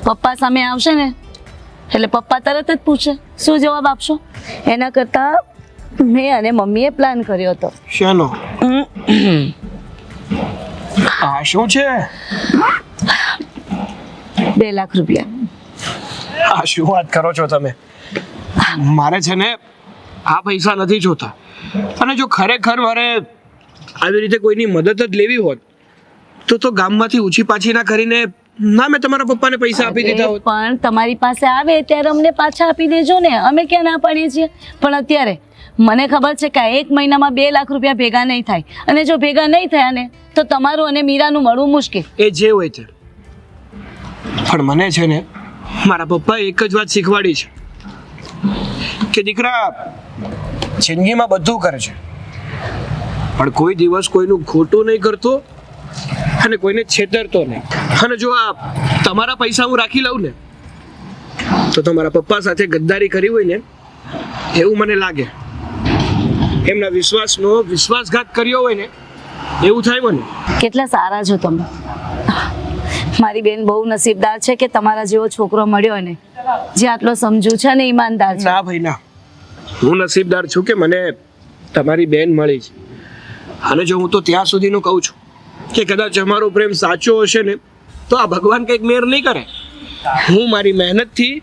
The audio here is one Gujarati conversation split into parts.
પપ્પા સામે આવશે ને એટલે પપ્પા તરત જ પૂછે શું જવાબ આપશો. એના કરતા મેં અને મમ્મીએ પ્લાન કર્યો હતો. શાનો? આ શું છે? 2 લાખ રૂપિયા. આ શું વાત કરો છો તમે? મારે છે ને આ પૈસા નથી જોતા. અને જો ખરેખર મારે આવી રીતે કોઈની મદદ જ લેવી હોત તો ગામમાંથી ઊંચી પાછી ના કરીને ના મેં તમારા પપ્પાને પૈસા આપી દીધા હોત. પણ તમારી પાસે આવે ત્યારે અમને પાછા આપી દેજો ને, અમે ક્યાં ના પાડીએ છીએ. પણ અત્યારે મને ખબર છે કે 1 મહિનામાં 2 લાખ રૂપિયા ભેગા નહીં થાય, અને જો ભેગા નહીં થયા ને તો તમારું અને મીરાનું મળવું મુશ્કેલ. એ જે હોય તે, પણ મને છે ને મારા પપ્પાએ એક જ વાત શીખવાડી છે કે દીકરા જિંદગીમાં બધું કરે છે પણ કોઈ દિવસ કોઈનું ખોટું નહીં કરતો અને કોઈને છેતરતો નહીં. અને જો આ તમારા પૈસા હું રાખી લઉં ને તો તમારા પપ્પા સાથે ગદ્દારી કરી હોય ને એવું મને લાગે. એમના વિશ્વાસનો વિશ્વાસઘાત કર્યો હોય ને એવું થાય મને. કેટલા સારા છો તમે. મારી બેન બહુ નસીબદાર છે કે તમારા જેવો છોકરો મળ્યો ને જે આટલો સમજુ છે અને ઈમાનદાર છે. ના ભાઈ ના, હું નસીબદાર છું કે મને તમારી બેન મળી છે. અને જો હું તો ત્યાં સુધીનું કહું છું કે કદાચ અમારો પ્રેમ સાચો હશે ને તો આ ભગવાન કંઈક મેર નહીં કરે. હું મારી મહેનતથી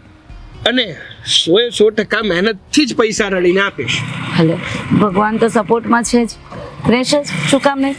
અને 100% મહેનતથી જ પૈસા રળીને આપીશ. ભલે ભગવાન તો સપોર્ટમાં છે જ, રહેશે જ, શું કામ નહીં.